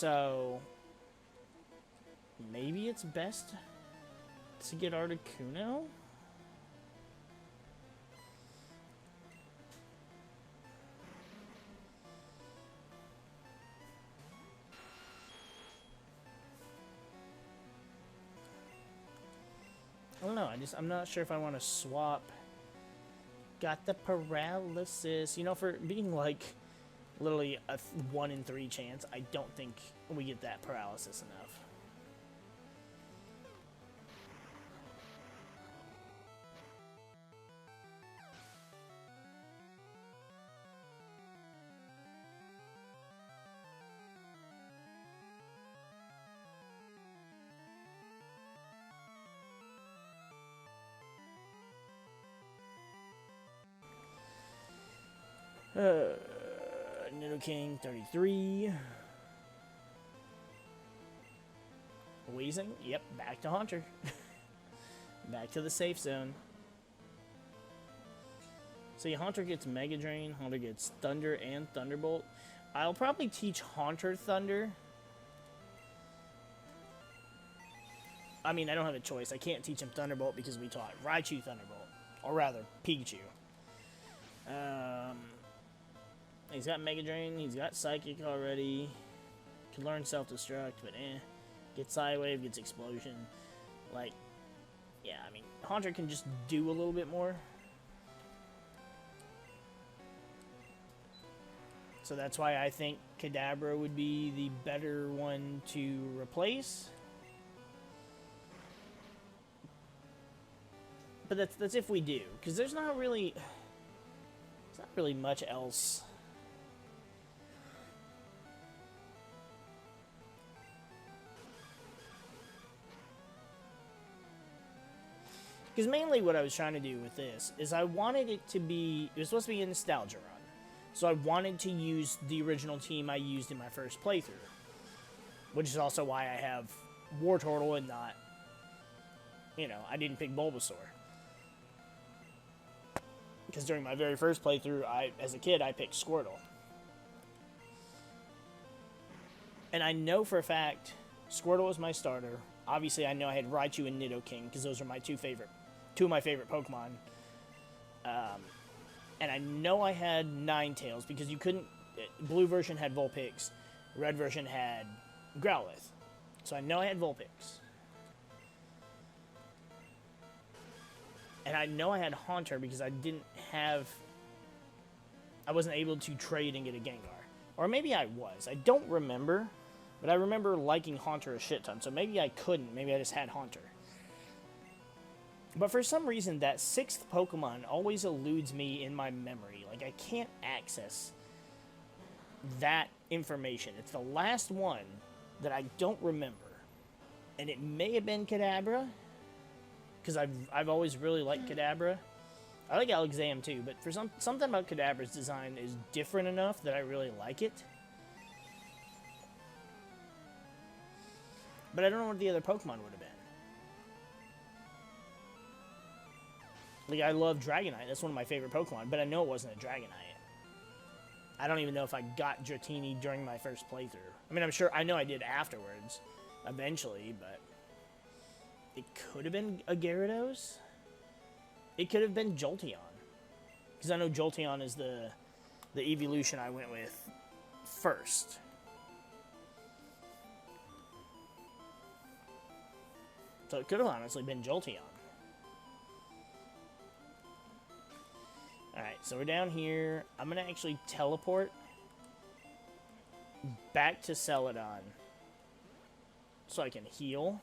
So maybe it's best to get Articuno? I don't know. I'm not sure if I want to swap. Got the paralysis. You know, for being like literally a 1 in 3 chance, I don't think we get that paralysis enough. Nidoking 33. Wheezing? Yep, back to Haunter. Back to the safe zone. See, Haunter gets Mega Drain, Haunter gets Thunder and Thunderbolt. I'll probably teach Haunter Thunder. I mean, I don't have a choice. I can't teach him Thunderbolt because we taught Raichu Thunderbolt. Or rather, Pikachu. He's got Mega Drain, he's got Psychic already. Can learn Self-Destruct, but Gets Psywave, gets Explosion. Like, yeah, I mean, Haunter can just do a little bit more. So that's why I think Kadabra would be the better one to replace. But that's if we do, because there's not really much else. Because mainly what I was trying to do with this is I wanted it to be, it was supposed to be a nostalgia run. So I wanted to use the original team I used in my first playthrough. Which is also why I have Wartortle and not, you know, I didn't pick Bulbasaur. Because during my very first playthrough, as a kid, I picked Squirtle. And I know for a fact, Squirtle was my starter. Obviously, I know I had Raichu and Nidoking, because those are my two of my favorite Pokemon. And I know I had Ninetales, because you couldn't... Blue version had Vulpix. Red version had Growlithe. So I know I had Vulpix. And I know I had Haunter because I wasn't able to trade and get a Gengar. Or maybe I was. I don't remember. But I remember liking Haunter a shit ton. So maybe I couldn't. Maybe I just had Haunter. But for some reason, that 6th Pokemon always eludes me in my memory. Like, I can't access that information. It's the last one that I don't remember. And it may have been Kadabra. Because I've always really liked Kadabra. I like Alakazam too, but for something about Kadabra's design is different enough that I really like it. But I don't know what the other Pokemon would have been. Like, I love Dragonite. That's one of my favorite Pokemon, but I know it wasn't a Dragonite. I don't even know if I got Dratini during my first playthrough. I mean, I know I did afterwards, eventually, but... It could have been a Gyarados. It could have been Jolteon. Because I know Jolteon is the evolution I went with first. So it could have honestly been Jolteon. Alright, so we're down here. I'm going to actually teleport back to Celadon so I can heal.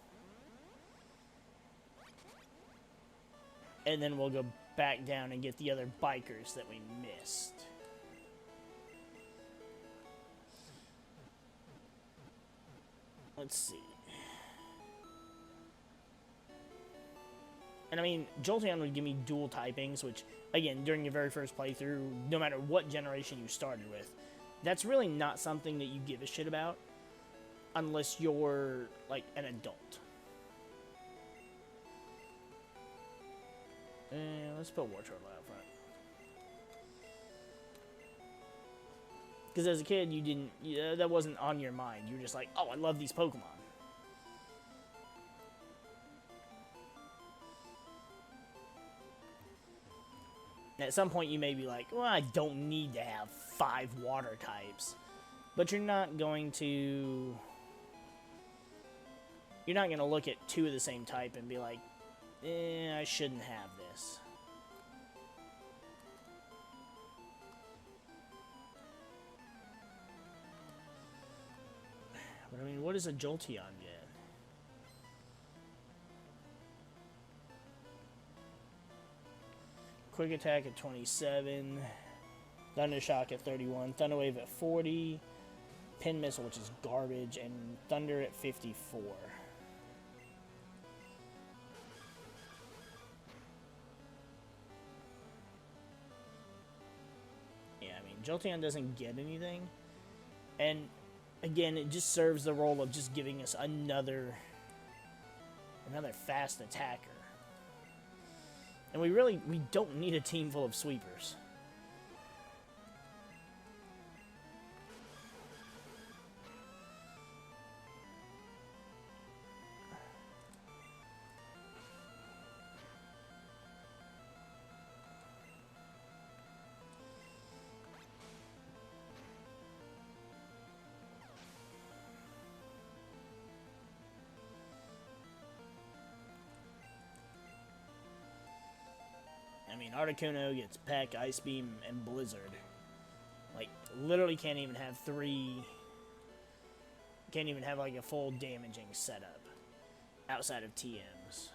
And then we'll go back down and get the other bikers that we missed. Let's see. And I mean, Jolteon would give me dual typings, which, again, during your very first playthrough, no matter what generation you started with, that's really not something that you give a shit about unless you're, like, an adult. Let's put Wartortle out front. Because as a kid, you didn't, that wasn't on your mind. You were just like, oh, I love these Pokemon. And at some point, you may be like, well, I don't need to have 5 water types. But you're not going to... You're not going to look at 2 of the same type and be like, I shouldn't have this. But I mean, what does a Jolteon get? Quick Attack at 27. Thunder Shock at 31. Thunder Wave at 40. Pin Missile, which is garbage. And Thunder at 54. Yeah, I mean, Jolteon doesn't get anything. And again, it just serves the role of just giving us another fast attacker. And we don't need a team full of sweepers. I mean, Articuno gets Peck, Ice Beam, and Blizzard. Like, literally can't even have 3... Can't even have, like, a full damaging setup. Outside of TMs.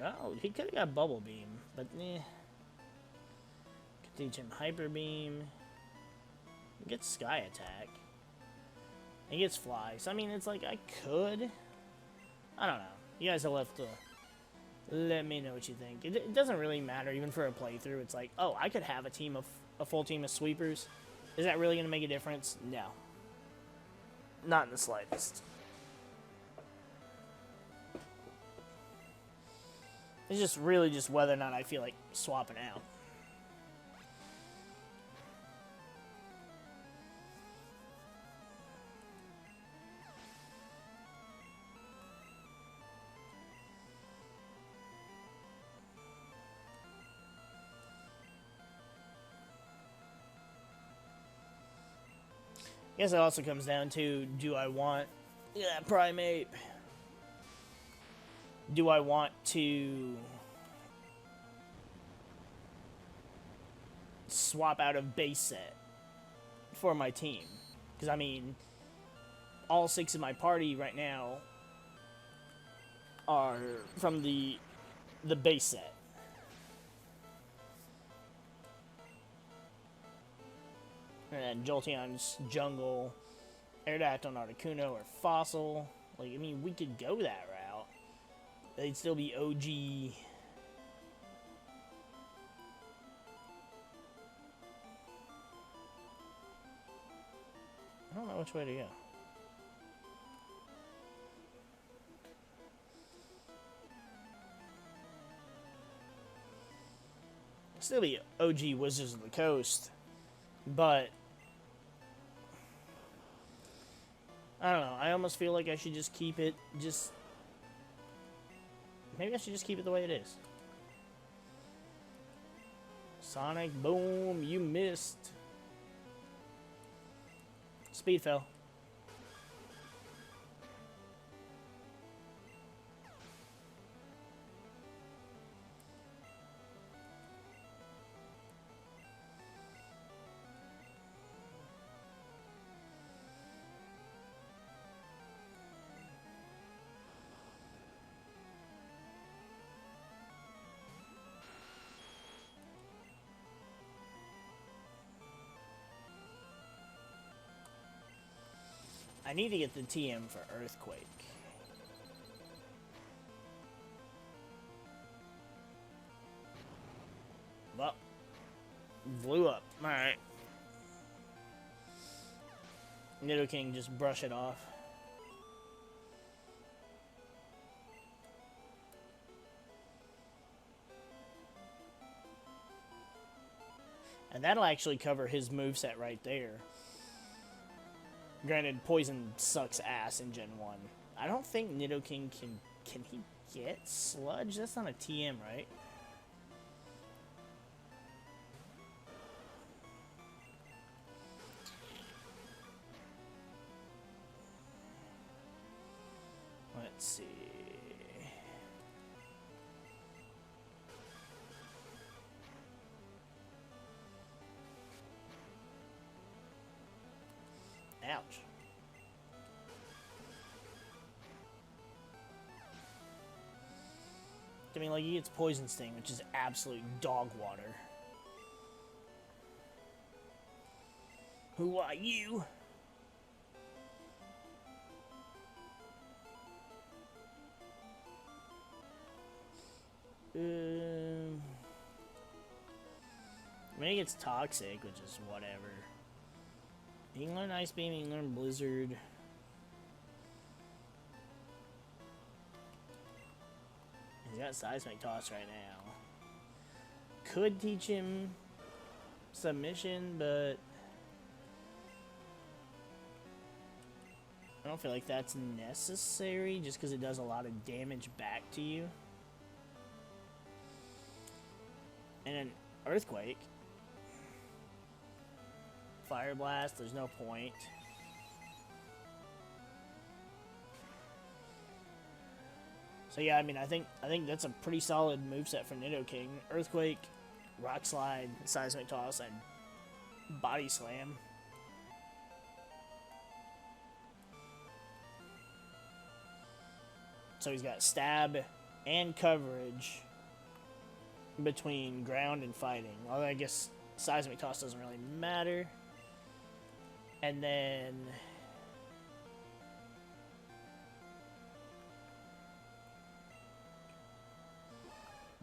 Oh, he could have got Bubble Beam, but eh. Could teach him Hyper Beam. He gets Sky Attack. He gets Fly. So, I mean, it's like, I could. I don't know. You guys will have to let me know what you think. It doesn't really matter, even for a playthrough. It's like, oh, I could have a full team of sweepers. Is that really going to make a difference? No. Not in the slightest. It's just really just whether or not I feel like swapping out. I guess it also comes down to, do I want Primeape? Do I want to swap out of base set for my team? Because, I mean, all 6 of my party right now are from the base set. And then Jolteon's Jungle, Aerodactyl, Articuno, or Fossil. Like, I mean, we could go that route. They'd still be OG. I don't know which way to go. Still be OG Wizards of the Coast, but I don't know. I almost feel like I should just keep it maybe I should just keep it the way it is. Sonic, boom, you missed. Speed fell. I need to get the TM for Earthquake. Well, blew up. Alright. Nidoking just brush it off. And that'll actually cover his moveset right there. Granted, Poison sucks ass in Gen 1. I don't think Nidoking can he get Sludge? That's not a TM, right? Let's see. Ouch. I mean, like, he gets Poison Sting, which is absolute dog water. Who are you? I mean, it gets Toxic, which is whatever. You can learn Ice Beam, you can learn Blizzard. He's got Seismic Toss right now. Could teach him Submission, but I don't feel like that's necessary just because it does a lot of damage back to you. And an Earthquake. Fire Blast, there's no point. So yeah, I mean, I think that's a pretty solid moveset for Nidoking. Earthquake, Rock Slide, Seismic Toss, and Body Slam. So he's got stab and coverage between ground and fighting. Although I guess Seismic Toss doesn't really matter. And then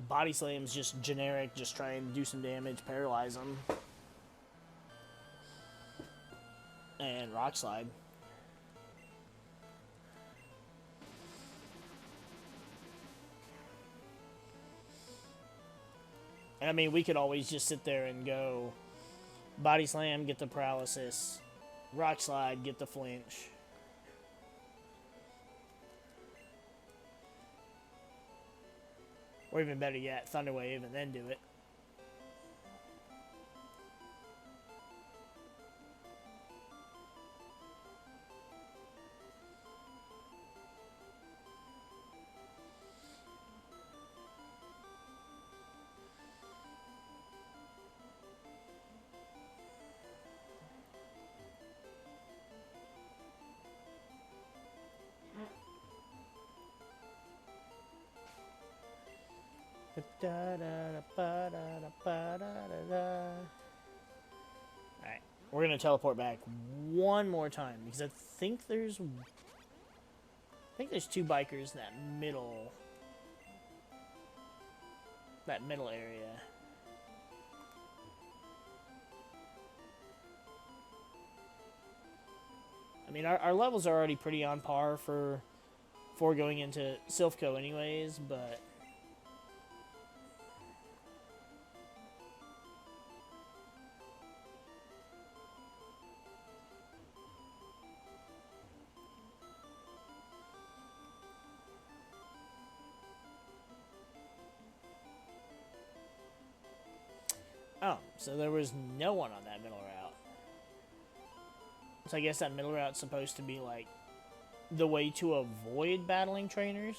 Body Slam's just generic, just try and do some damage, paralyze them. And Rock Slide. And I mean, we could always just sit there and go Body Slam, get the paralysis. Rock Slide, get the flinch. Or even better yet, Thunder Wave and then do it. Alright, we're gonna teleport back one more time because I think there's two bikers in that middle area. I mean, our levels are already pretty on par for going into Silphco anyways, but oh, so there was no one on that middle route. So I guess that middle route's supposed to be like the way to avoid battling trainers.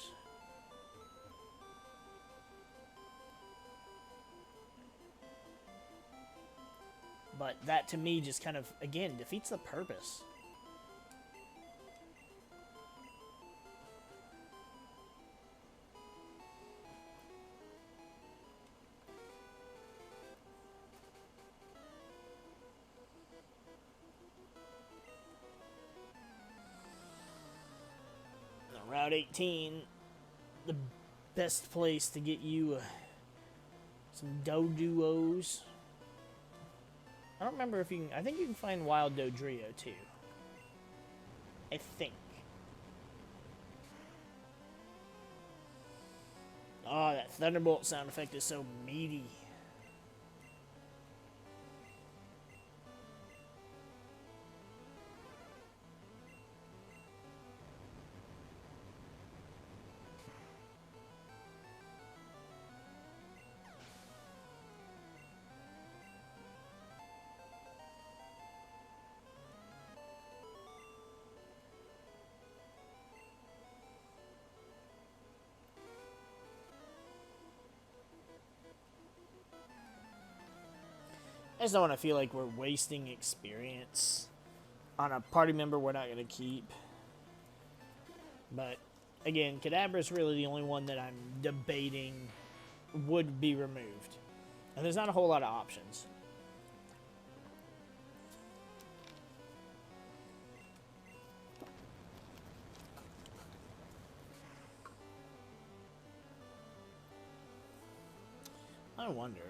But that to me just kind of, again, defeats the purpose. Route 18, the best place to get you some Doduos. I don't remember if you can, I think you can find Wild Dodrio too. I think. Oh, that Thunderbolt sound effect is so meaty. I just don't want to feel like we're wasting experience on a party member we're not going to keep. But, again, Kadabra's really the only one that I'm debating would be removed. And there's not a whole lot of options. I wonder.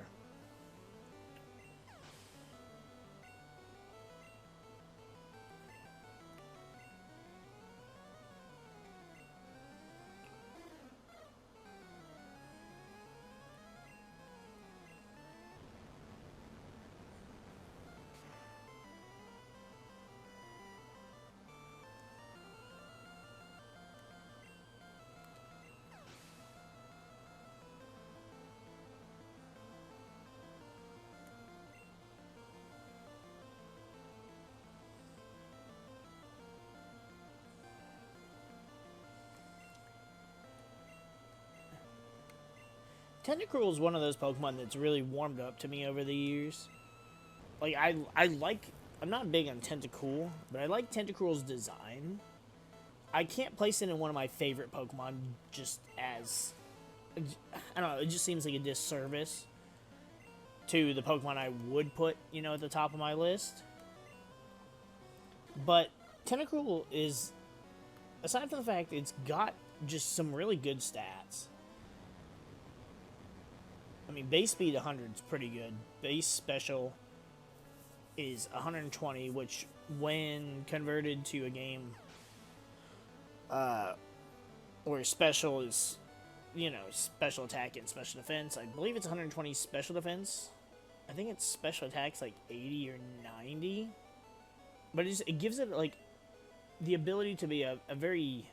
Tentacruel is one of those Pokemon that's really warmed up to me over the years. Like, I like... I'm not big on Tentacool, but I like Tentacruel's design. I can't place it in one of my favorite Pokemon just as... I don't know, it just seems like a disservice to the Pokemon I would put, you know, at the top of my list. But Tentacruel is... Aside from the fact it's got just some really good stats. I mean, base speed 100 is pretty good. Base special is 120, which when converted to a game where special is, you know, special attack and special defense, I believe it's 120 special defense. I think its special attack's like 80 or 90. But it gives it, like, the ability to be a very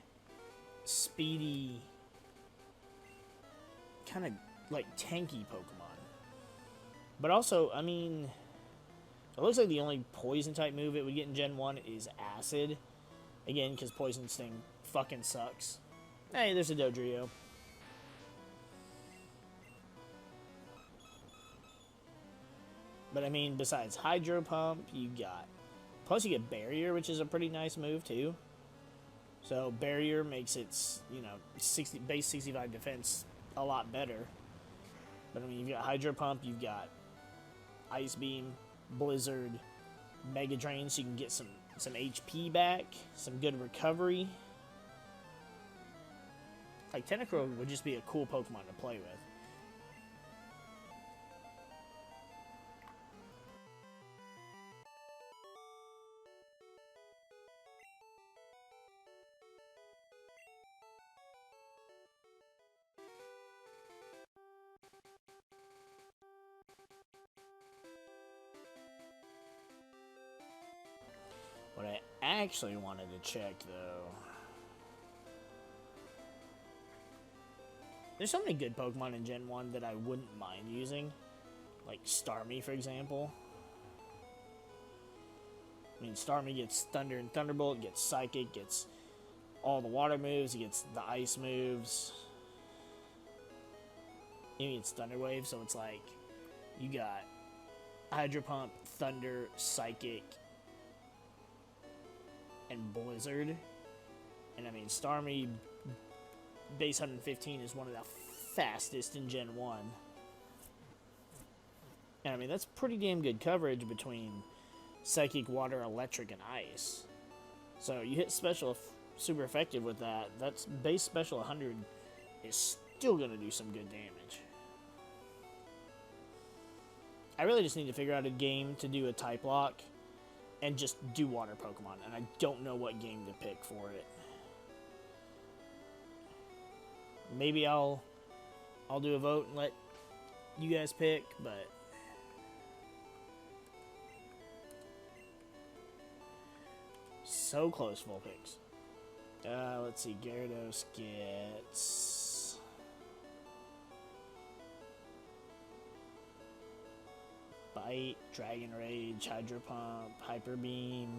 speedy, kind of like tanky Pokemon. But also, I mean, it looks like the only poison type move it would get in Gen 1 is Acid. Again, because Poison Sting fucking sucks. Hey, there's a Dodrio. But I mean, besides Hydro Pump, you got... Plus you get Barrier, which is a pretty nice move too. So Barrier makes its, you know, base 65 defense a lot better. But I mean, you've got Hydro Pump, you've got Ice Beam, Blizzard, Mega Drain, so you can get some HP back, some good recovery. Like, Tentacruel would just be a cool Pokemon to play with. What I actually wanted to check, though... There's so many good Pokemon in Gen 1 that I wouldn't mind using. Like Starmie, for example. I mean, Starmie gets Thunder and Thunderbolt, gets Psychic, gets all the water moves, it gets the ice moves. Even gets Thunder Wave, so it's like... You got Hydro Pump, Thunder, Psychic, and Blizzard. And I mean, Starmie base 115 is one of the fastest in Gen 1. And I mean, that's pretty damn good coverage between Psychic, Water, Electric, and Ice. So you hit Special super effective with that. That's base Special 100 is still going to do some good damage. I really just need to figure out a game to do a Type Lock and just do Water Pokemon, and I don't know what game to pick for it. Maybe I'll do a vote and let you guys pick, but so close, full picks. Let's see, Gyarados gets Bite, Dragon Rage, Hydro Pump, Hyper Beam,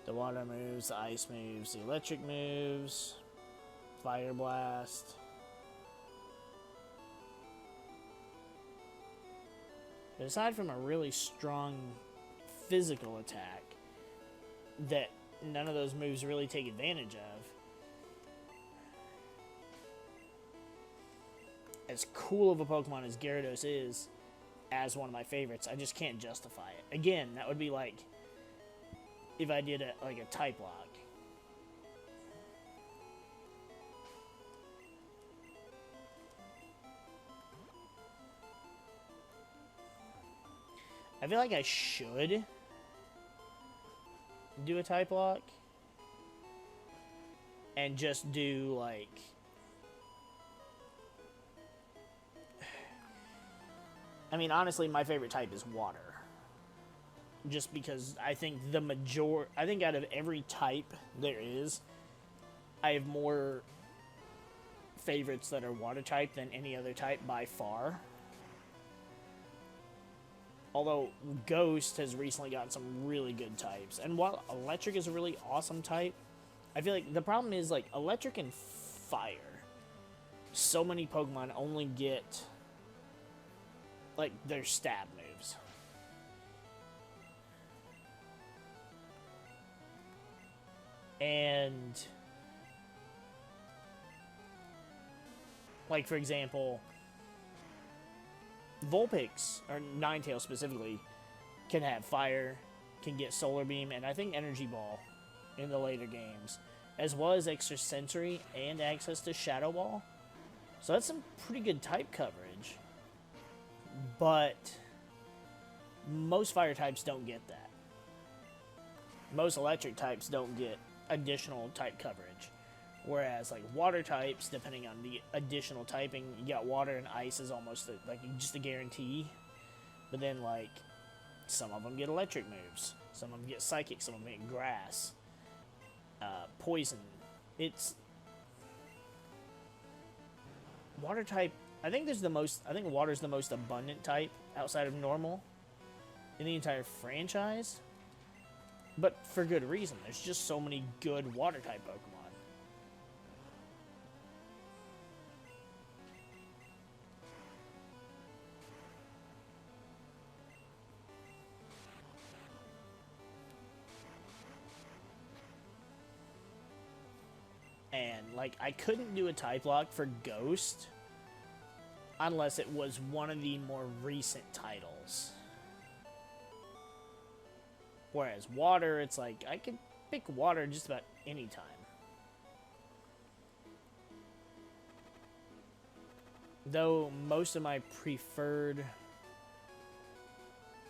the water moves, the ice moves, the electric moves, Fire Blast. But aside from a really strong physical attack that none of those moves really take advantage of, as cool of a Pokemon as Gyarados is, as one of my favorites, I just can't justify it. Again, that would be like if I did a type lock. I feel like I should do a type lock and just do like I mean, honestly, my favorite type is water. Just because I think I think out of every type there is, I have more favorites that are water type than any other type by far. Although Ghost has recently gotten some really good types. And while Electric is a really awesome type, I feel like the problem is, like, Electric and Fire. So many Pokemon only get, like, their stab moves. And, like, for example, Vulpix, or Ninetales specifically, can have Fire, can get Solar Beam, and I think Energy Ball in the later games, as well as Extra Sensory and access to Shadow Ball. So that's some pretty good type coverage. But most Fire types don't get that. Most Electric types don't get additional type coverage. Whereas, like, Water types, depending on the additional typing, you got Water and Ice is almost, like, just a guarantee. But then, like, some of them get Electric moves. Some of them get Psychic, some of them get Grass. Poison. It's... Water type... I think Water's the most abundant type outside of Normal in the entire franchise. But for good reason. There's just so many good Water type Pokemon. And, like, I couldn't do a type lock for Ghost unless it was one of the more recent titles. Whereas Water, it's like, I could pick Water just about any time. Though most of my preferred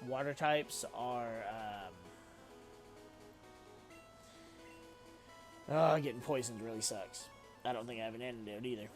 Water types are, getting poisoned really sucks. I don't think I have an antidote either.